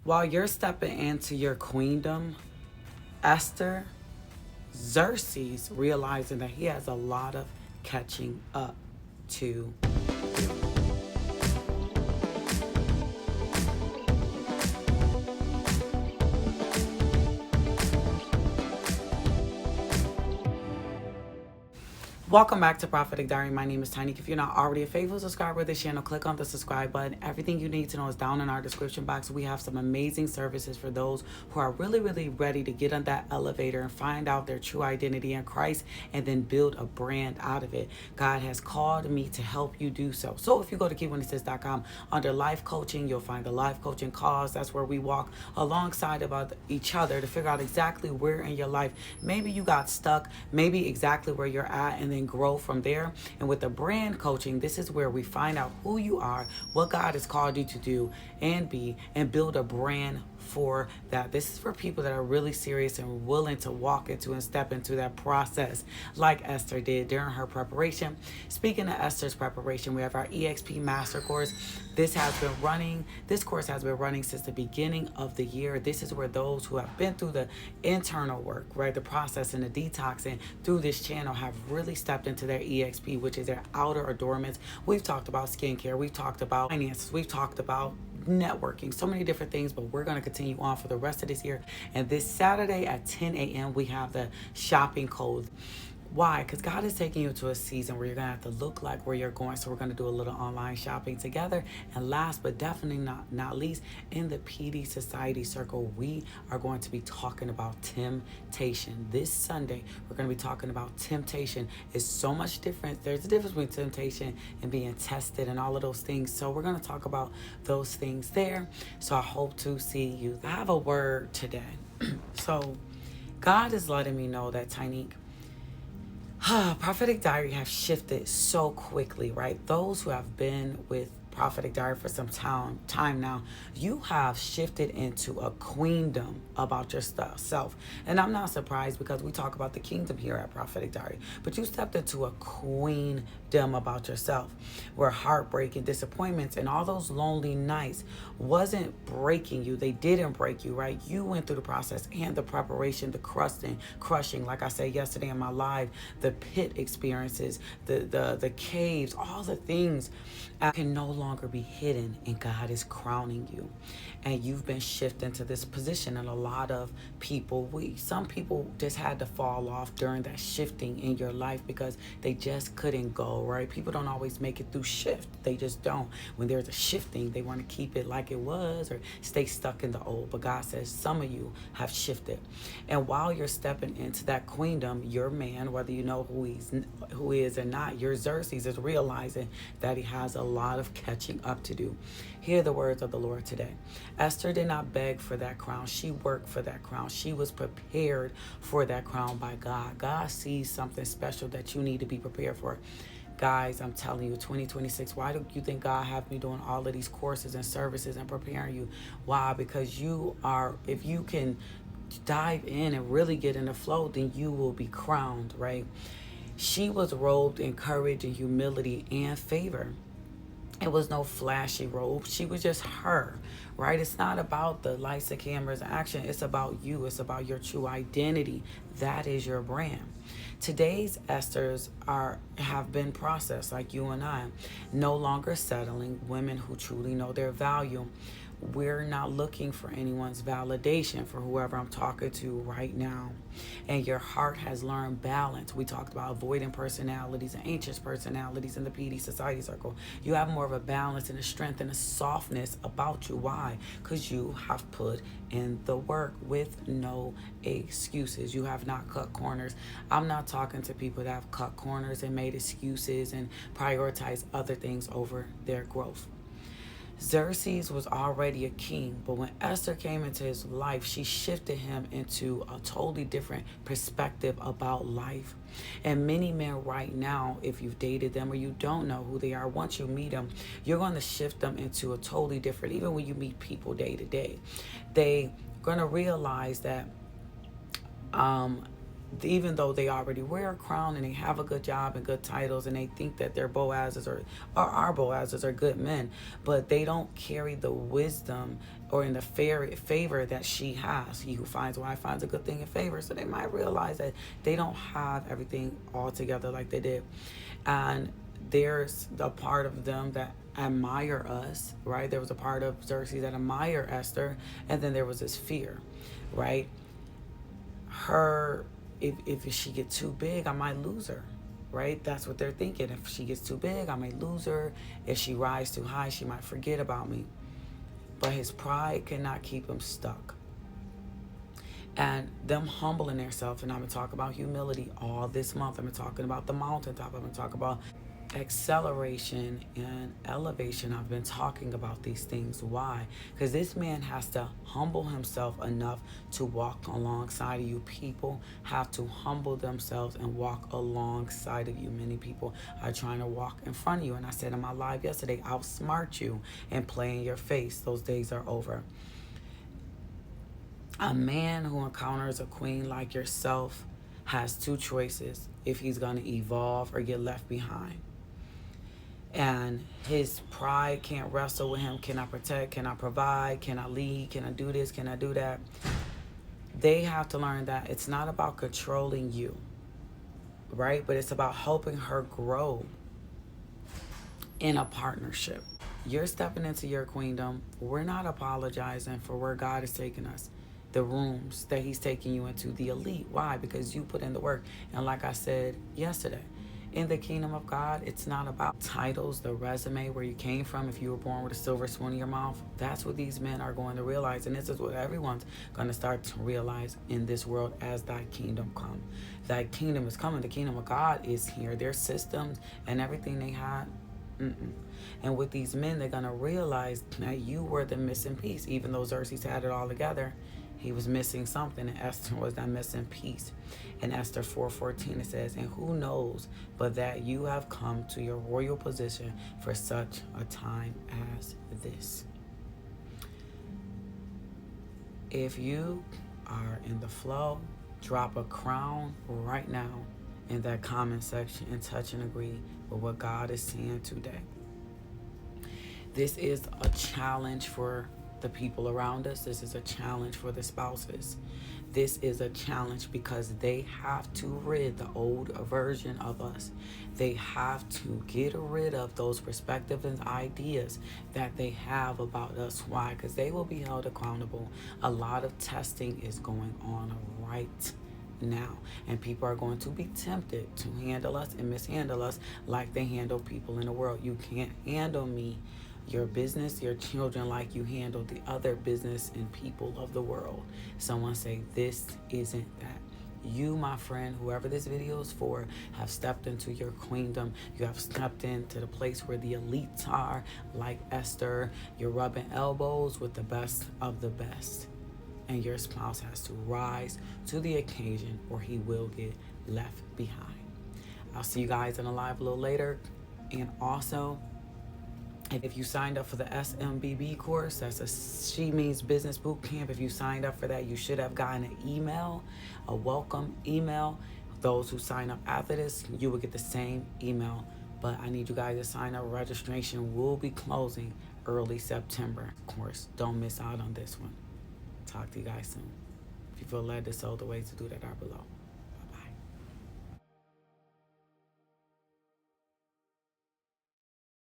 While you're stepping into your queendom, Esther, Xerxes realizing that he has a lot of catching up to do. Welcome back to Prophetic Diary. My name is Tiny. If you're not already a faithful subscriber to this channel, click on the subscribe button. Everything you need to know is down in our description box. We have some amazing services for those who are really ready to get on that elevator and find out their true identity in Christ and then build a brand out of it. God has called me to help you do so. So if you go to key1assist.com under life coaching, you'll find the life coaching cause. That's where we walk alongside about each other to figure out exactly where in your life maybe you got stuck, maybe exactly where you're at, and then grow from there. And with the brand coaching, this is where we find out who you are, what God has called you to do and be, and build a brand for that. This is for people that are really serious and willing to walk into and step into that process like Esther did during her preparation. Speaking of Esther's preparation, we have our EXP Master Course. This course has been running since the beginning of the year. This is where those who have been through the internal work, right, the process and the detoxing through this channel have really stepped into their EXP, which is their outer adornments. We've talked about skincare, we've talked about finances, we've talked about networking, so many different things, but we're going to continue on for the rest of this year. And this Saturday at 10 a.m. we have the shopping code. Why? Because God is taking you to a season where you're going to have to look like where you're going. So we're going to do a little online shopping together. And last but definitely not least, in the PD Society Circle, we are going to be talking about temptation. This Sunday, we're going to be talking about temptation. It's so much different. There's a difference between temptation and being tested and all of those things. So we're going to talk about those things there. So I hope to see you. I have a word today. So God is letting me know that, Tynique, Prophetic Diary have shifted so quickly, right? Those who have been with Prophetic Diary for some time now, you have shifted into a queendom about your self. And I'm not surprised because we talk about the kingdom here at Prophetic Diary, but you stepped into a queendom about yourself where heartbreak and disappointments and all those lonely nights wasn't breaking you. They didn't break you, right? You went through the process and the preparation, the crushing, like I said yesterday in my live, the pit experiences, the caves, all the things can no longer be hidden, and God is crowning you. And you've been shifted to this position, and a lot of people, some people just had to fall off during that shifting in your life because they just couldn't go, right? People don't always make it through shift. They just don't. When there's a shifting, they want to keep it like it was or stay stuck in the old. But God says some of you have shifted. And while you're stepping into that queendom, your man, whether you know who he is or not, your Xerxes is realizing that he has a lot of catching up to do. Hear the words of the Lord today. Esther did not beg for that crown. She worked for that crown. She was prepared for that crown by God. God sees something special that you need to be prepared for. Guys, I'm telling you, 2026, why do you think God have me doing all of these courses and services and preparing you? Why? Because if you can dive in and really get in the flow, then you will be crowned, right? She was robed in courage and humility and favor. It was no flashy robe. She was just her, right? It's not about the lights, the cameras, and action. It's about you. It's about your true identity. That is your brand. Today's Esthers have been processed like you and I. No longer settling, women who truly know their value. We're not looking for anyone's validation for whoever I'm talking to right now. And your heart has learned balance. We talked about avoidant personalities and anxious personalities in the PD Society Circle. You have more of a balance and a strength and a softness about you. Why? Because you have put in the work with no excuses. You have not cut corners. I'm not talking to people that have cut corners and made excuses and prioritized other things over their growth. Xerxes was already a king, but when Esther came into his life, she shifted him into a totally different perspective about life. And many men right now, if you've dated them or you don't know who they are, once you meet them, you're going to shift them into a totally different, even when you meet people day to day, they're going to realize that even though they already wear a crown and they have a good job and good titles and they think that their Boazes or our Boazes are good men, but they don't carry the wisdom or in the favor that she has. He who finds a wife finds a good thing in favor. So they might realize that they don't have everything all together like they did. And there's a part of them that admire us, right? There was a part of Xerxes that admire Esther, and then there was this fear, right? If she gets too big, I might lose her, right? That's what they're thinking. If she gets too big, I may lose her. If she rises too high, she might forget about me. But his pride cannot keep him stuck. And them humbling themselves, and I'm going to talk about humility all this month. I'm talking about the mountaintop. I'm going to talk about acceleration and elevation. I've been talking about these things. Why? Because this man has to humble himself enough to walk alongside of you. People have to humble themselves and walk alongside of you. Many people are trying to walk in front of you. And I said in my live yesterday, outsmart you and play in your face. Those days are over. A man who encounters a queen like yourself has two choices if he's going to evolve or get left behind. And his pride can't wrestle with him. Can I protect? Can I provide? Can I lead? Can I do this? Can I do that? They have to learn that it's not about controlling you, right? But it's about helping her grow in a partnership. You're stepping into your queendom. We're not apologizing for where God is taking us. The rooms that he's taking you into, the elite. Why? Because you put in the work. And like I said yesterday, in the kingdom of God, it's not about titles, the resume, where you came from. If you were born with a silver spoon in your mouth, that's what these men are going to realize. And this is what everyone's going to start to realize in this world as thy kingdom come. Thy kingdom is coming. The kingdom of God is here. Their systems and everything they had. And with these men, they're going to realize that you were the missing piece. Even though Xerxes had it all together, he was missing something, and Esther was that missing piece. In Esther 4:14, it says, and who knows but that you have come to your royal position for such a time as this. If you are in the flow, drop a crown right now in that comment section and touch and agree with what God is saying today. This is a challenge for the people around us. This is a challenge for the spouses. This is a challenge because they have to rid the old version of us. They have to get rid of those perspectives and ideas that they have about us. Why? Because they will be held accountable. A lot of testing is going on right now, and people are going to be tempted to handle us and mishandle us like they handle people in the world. You can't handle me, your business, your children, like you handle the other business and people of the world. Someone say, this isn't that. You, my friend, whoever this video is for, have stepped into your queendom. You have stepped into the place where the elites are, like Esther. You're rubbing elbows with the best of the best. And your spouse has to rise to the occasion or he will get left behind. I'll see you guys in a live a little later. And also, if you signed up for the SMBB course, that's a She Means Business Boot Camp. If you signed up for that, you should have gotten an email, a welcome email. Those who sign up after this, you will get the same email. But I need you guys to sign up. Registration will be closing early September. Of course, don't miss out on this one. Talk to you guys soon. If you feel led to sow, the ways to do that are below.